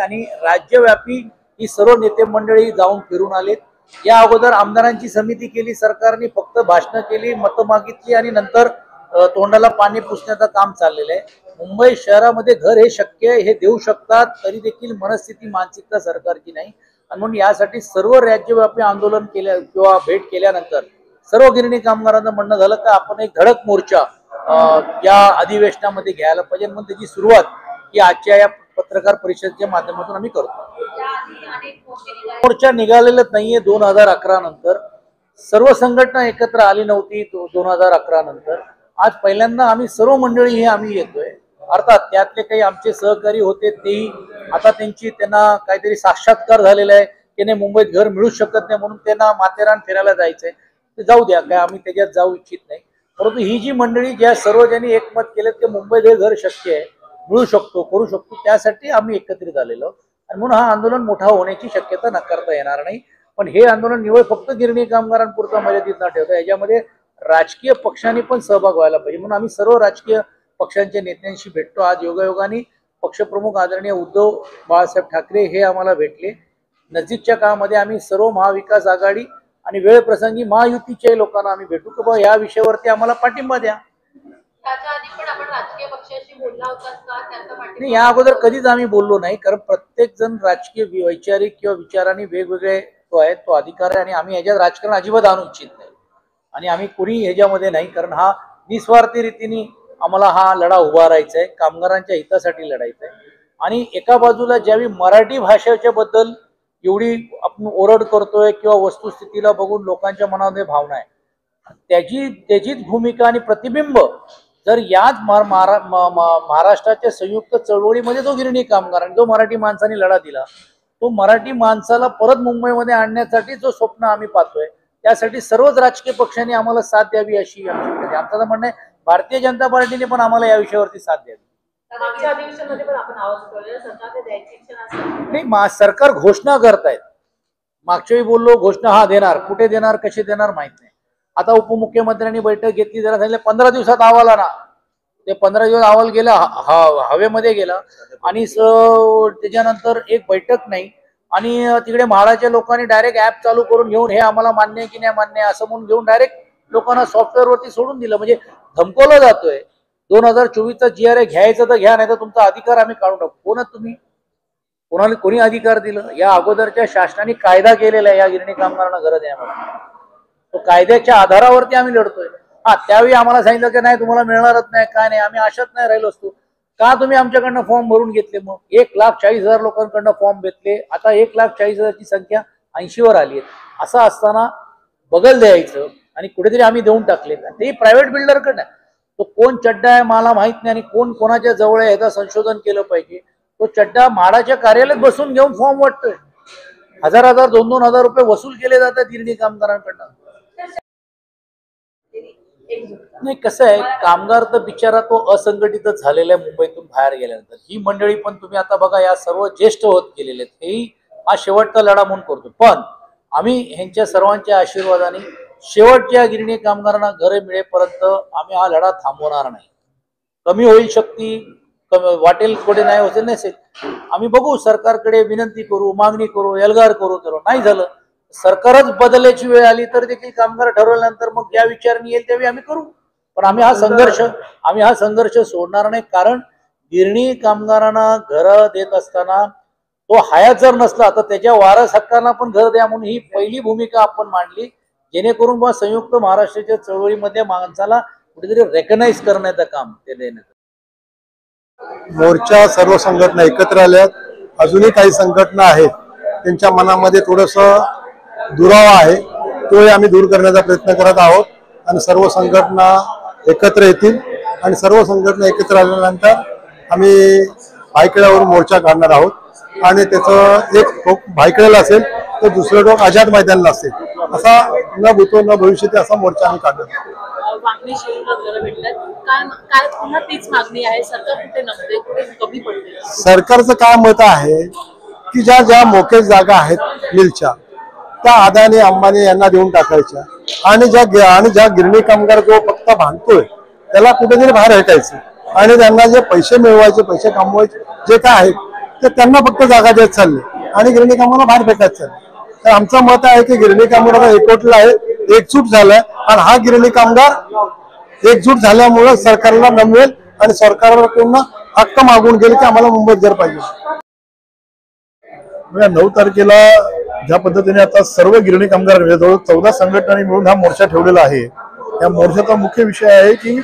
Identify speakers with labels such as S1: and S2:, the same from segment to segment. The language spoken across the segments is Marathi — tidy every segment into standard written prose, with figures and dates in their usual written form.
S1: आणि राज्यव्यापी ही सर्व नेते मंडळी जाऊन फिरून आलेत। या अगोदर आमदारांची समिती केली सरकारने, फक्त भाषण केली, मतं मागितली आणि नंतर तोंडाला पाणी पुसण्याचं काम चाललेलं आहे। मुंबई शहरामध्ये घर हे शक्य आहे, हे देऊ शकतात, तरी देखील मनस्थिती मानसिकता सरकारची नाही। आणि म्हणून यासाठी सर्व राज्यव्यापी आंदोलन केल्या किंवा भेट केल्यानंतर सर्व गिरणी कामगारांचं म्हणणं झालं की आपण एक धडक मोर्चा या अधिवेशनामध्ये घ्यायला पाहिजे, म्हणून त्याची सुरुवात ही आजच्या या पत्रकार परिषदेच्या माध्यमातून आम्ही करतो। मोर्चा निघालेलाच नाहीये 2011 नंतर, सर्व संघटना एकत्र आली नव्हती 2011 नंतर। आज पहिल्यांदा आम्ही सर्व मंडळी हे आम्ही येतोय। अर्थात त्यातले काही आमचे सहकारी होते तेही आता त्यांना काहीतरी साक्षात्कार झालेला आहे की नाही मुंबईत घर मिळू शकत नाही, म्हणून त्यांना माथेरान फिरायला जायचंय, ते जाऊ द्या, काय आम्ही त्याच्यात जाऊ इच्छित नाही। परंतु ही जी मंडळी ज्या सर्व ज्यांनी एकमत केलं की मुंबईत हे घर शक्य आहे, मिळू शकतो, करू शकतो, त्यासाठी आम्ही एकत्रित आलेलो आणि म्हणून हा आंदोलन मोठा होण्याची शक्यता नाकारता येणार नाही। पण हे आंदोलन निवळ फक्त गिरणी कामगारांपुरतं मर्यादित न ठेवता याच्यामध्ये राजकीय पक्षांनी पण सहभाग व्हायला पाहिजे, म्हणून आम्ही सर्व राजकीय पक्षांच्या नेत्यांशी भेटतो। आज योगायोगाने पक्षप्रमुख आदरणीय उद्धव बाळासाहेब ठाकरे हे आम्हाला भेटले। नजीकच्या काळामध्ये आम्ही सर्व महाविकास आघाडी आणि वेळ प्रसंगी महायुतीच्या लोकांना आम्ही भेटू की बाबा या विषयावरती आम्हाला पाठिंबा द्या। नाही, या अगोदर कधीच आम्ही बोललो नाही, कारण प्रत्येक जण राजकीय वैचारिक किंवा विचारांनी वेगवेगळे तो आहे, तो अधिकार आहे आणि आम्ही ह्याच्यात राजकारण अजिबात आणू इच्छित नाही आणि आम्ही कोणी ह्याच्यामध्ये नाही, कारण हा निस्वार्थी रीतीने आम्हाला हा लढा उभारायचा आहे, कामगारांच्या हितासाठी लढायचा आहे। आणि एका बाजूला ज्यावेळी मराठी भाषेच्या बद्दल एवढी आपण ओरड करतोय किंवा वस्तुस्थितीला बघून लोकांच्या मनामध्ये भावना आहे, त्याचीच भूमिका आणि प्रतिबिंब जर याच महाराष्ट्राच्या संयुक्त चळवळीमध्ये जो गिरणी कामगारांनी जो मराठी माणसाने लढा दिला, तो मराठी माणसाला परत मुंबईमध्ये आणण्यासाठी जो स्वप्न आम्ही पाहतोय, त्यासाठी सर्वच राजकीय पक्षांनी आम्हाला साथ द्यावी अशी आमचं म्हणणं आहे। भारतीय जनता पार्टीने पण आम्हाला या विषयावरती साथ द्यावी। नाही, सरकार घोषणा करतायत, मागच्या वेळी बोललो घोषणा हा देणार, कुठे देणार कशी देणार माहित नाही। आता उपमुख्यमंत्र्यांनी बैठक घेतली, जरा सांगितलं 15 दिवसात अहवाल आणा, ते 15 दिवस अहवाल गेला हवेमध्ये गेला आणि त्याच्यानंतर एक बैठक नाही आणि तिकडे म्हाडाच्या लोकांनी डायरेक्ट ऍप चालू करून घेऊन हे आम्हाला मान्य आहे की नाही मान्य आहे असं म्हणून घेऊन डायरेक्ट लोकांना सॉफ्टवेअर वरती सोडून दिलं, म्हणजे धमकवलं जातोय 2024चा GRA घ्यायचं तर घ्या, नाही तर तुमचा अधिकार आम्ही काढून टाकू। कोण तुम्ही, कोणी अधिकार दिलं? या अगोदरच्या शासनाने कायदा केलेला आहे या गिरणी कामगारांना गरज आहे आम्हाला, तो कायद्याच्या आधारावरती आम्ही लढतोय। हा, त्यावेळी आम्हाला सांगितलं की नाही तुम्हाला मिळणारच नाही, काय नाही, आम्ही आशात नाही राहिलो असतो का? तुम्ही आमच्याकडनं फॉर्म भरून घेतले, मग 1,40,000 लोकांकडनं फॉर्म घेतले, आता 1,40,000ची संख्या 80 वर आली आहे। असं असताना बगल द्यायचं आणि कुठेतरी आम्ही देऊन टाकले, ते प्रायव्हेट बिल्डरकडनं। तो कोण चड्डा आहे मला माहित नाही आणि कोण कोणाच्या जवळ आहे याचं संशोधन केलं पाहिजे। तो चड्डा म्हाडाच्या कार्यालयात बसून घेऊन फॉर्म वाटतोय, 1,000 2,000 रुपये वसूल केले जातात गिरणी कामगारांकडनं। नाही, कसं आहे, कामगार तर बिचारा तो असंघटितच झालेला आहे मुंबईतून बाहेर गेल्यानंतर। ही मंडळी पण तुम्ही आता बघा या सर्व ज्येष्ठ होत गेलेले आहेत, हेही हा शेवटचा लढा म्हणून करतो, पण आम्ही ह्यांच्या सर्वांच्या आशीर्वादाने शेवटच्या गिरणी कामगारांना घरे मिळेपर्यंत आम्ही हा लढा थांबवणार नाही। कमी होईल शक्ती, वाटेल कुठे नाही होते नसेल, आम्ही बघू, सरकारकडे विनंती करू, मागणी करू, एल्गार करू, नाही झालं सरकारच बदलायची वेळ आली तर देखील कामगार ठरवल्यानंतर मग ज्या विचाराने येईल त्यावेळी आम्ही करू, पण आम्ही हा संघर्ष सोडणार नाही। कारण गिरणी कामगारांना घर देत असताना तो हयात जर नसला तर त्याच्या वारस हक्कांना पण घर द्या, म्हणून ही पहिली भूमिका आपण मांडली, जेणेकरून बा संयुक्त महाराष्ट्राच्या चळवळीमध्ये माणसाला कुठेतरी रेकग्नाइज करण्याचं काम ते देण्याचं।
S2: मोर्चा सर्व संघटना एकत्र आल्यात, अजूनही काही संघटना आहेत त्यांच्या मनामध्ये थोडंसं दुरावा आहे, तोही आम्ही दूर करण्याचा प्रयत्न करत आहोत आणि सर्व संघटना एकत्र येतील आणि सर्व संघटना एकत्र आल्यानंतर आम्ही भायखळ्यावरून मोर्चा काढणार आहोत आणि त्याचं एक टोक भायखळ्याला असेल तर दुसरं टोक आझाद मैदानाला असेल, असा न भूतो न भविष्यती असा मोर्चा आम्ही काढणार। सरकारचं काय मत आहे की ज्या ज्या मोकळ्या जागा आहेत मिलच्या त्या अदानी अंबानी यांना देऊन टाकायच्या आणि ज्या गिरणी कामगार जो फक्त भांडतोय त्याला कुठेतरी बाहेर हटायचं आणि त्यांना जे पैसे मिळवायचे, पैसे कमवायचे जे काय आहेत तर त्यांना फक्त जागा देत चालले आणि गिरणी कामगारांना बाहेर फेकायचं चालले. तर आमचं मत आहे की गिरणी कामगार एकवटला आहे, एकजूट झालाय आणि हा गिरणी कामगार एकजूट झाल्यामुळे सरकारला नमवेल आणि सरकारकडून हक्क मागून गेले की आम्हाला मुंबईत घर पाहिजे.
S3: 9 तारखेला ज्या पद्धतीने आता सर्व गिरणी कामगार जवळ 14 संघटनांनी मिळून हा मोर्चा ठेवलेला आहे. या मोर्चाचा मुख्य विषय आहे की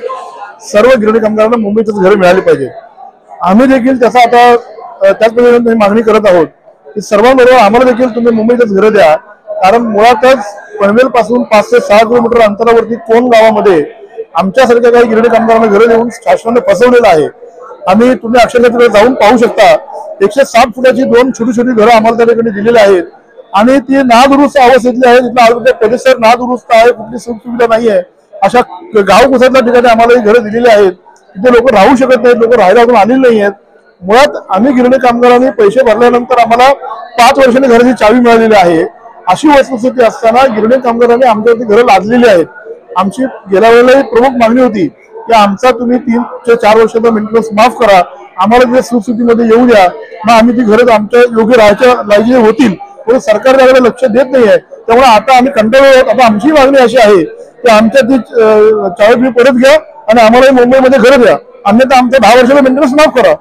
S3: सर्व गिरणी कामगारांना मुंबईतच घर मिळाले पाहिजे. आम्ही देखील त्याचा आता त्याच पद्धतीने मागणी करत आहोत की सर्वांबरोबर आम्हाला देखील तुम्ही मुंबईतच घर द्या. कारण मुळातच पनवेल पासून 5 ते 6 किलोमीटर अंतरावरती कोण गावामध्ये आमच्यासारख्या काही गिरणी कामगारांना घरं देऊन शासनाने फसवलेलं आहे. तुम्ही अक्षरशः तिकडे जाऊन पाहू शकता. 160 फुटाची 2 छोटी छोटी घरं आम्हाला त्या ठिकाणी दिलेली आहेत आणि ती नादुरुस्त अवस्थेतली आहे. तिथला आरोग्य परिसर नादुरुस्त आहे, कुठली सुखसुविधा नाही आहे. अशा गाव कुसातल्या ठिकाणी आम्हाला ही घरं दिलेली आहेत. तिथे लोक राहू शकत नाहीत, लोक राहायला अजून आलेले नाही आहेत. मुळात आम्ही गिरणी कामगारांनी पैसे भरल्यानंतर आम्हाला 5 वर्षांनी घराची चावी मिळालेली आहे. अशी वस्तुस्थिती असताना गिरणी कामगारांनी आमच्यावरती घरं लादलेली आहेत. आमची गेल्या वेळेला प्रमुख मागणी होती की आमचा तुम्ही 3 ते 4 वर्षाचा मेंटेनन्स माफ करा, आम्हाला त्या सुस्थितीमध्ये येऊ द्या, मग आम्ही ती घरं आमच्या योग्य राहायच्या लायकी होतील. पण सरकार त्याकडे लक्ष देत नाही आहे. त्यामुळे आता आम्ही कंटाळलो आहोत. आता आमची मागणी अशी आहे की आमच्या ती चावी परत घ्या आणि आम्हाला मुंबईमध्ये घरं द्या, अन्यथा आमच्या 10 वर्षाचा मेंटेनन्स माफ करा.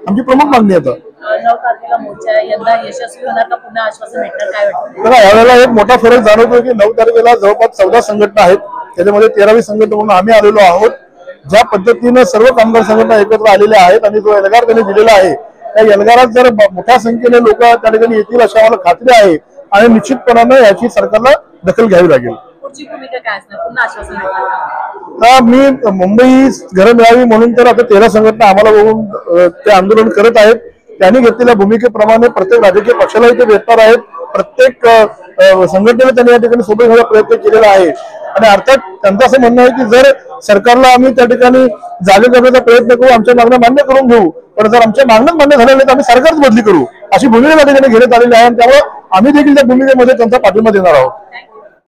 S3: आमची प्रमुख मागणी आता.
S4: 9 तारखेला मोर्चा यंदा यशस्वी होणार का पुन्हा आश्वासन भेटणार, काय वाटतं?
S3: बघा, यावेळेला एक मोठा फरक जाणवतो की 9 तारखेला जवळपास 14 संघटना आहेत. त्याच्यामध्ये 13वी संघटना म्हणून आम्ही आलेलो आहोत. ज्या पद्धतीनं सर्व कामगार संघटना एकत्र आलेल्या आहेत आणि जो एल्गार त्यांनी दिलेला आहे त्या एल्गारात जर मोठ्या संख्येने लोक त्या ठिकाणी येतील अशी आम्हाला खात्री आहे आणि निश्चितपणानं याची सरकारला दखल घ्यावी लागेल.
S4: पुढची भूमिका काय असणार, पुन्हा आश्वासन भेटणार?
S3: मी मुंबई घरं मिळावी म्हणून तर आता 13 संघटना आम्हाला बघून ते आंदोलन करत आहेत. त्यांनी घेतलेल्या भूमिकेप्रमाणे प्रत्येक राजकीय पक्षालाही ते भेटणार आहेत. प्रत्येक संघटनेला त्यांनी या ठिकाणी सोबत घेण्याचा प्रयत्न केलेला आहे आणि अर्थात त्यांचं असं म्हणणं आहे की जर सरकारला आम्ही त्या ठिकाणी जागे करण्याचा प्रयत्न करू, आमच्या मागण्या मान्य करून घेऊ, पण जर आमच्या मागण्याच मान्य झाल्या नाही तर आम्ही सरकारच बदली करू, अशी भूमिका त्या ठिकाणी घेण्यात आलेली आहे. आणि त्यामुळे आम्ही देखील त्या भूमिकेमध्ये त्यांचा पाठिंबा देणार आहोत.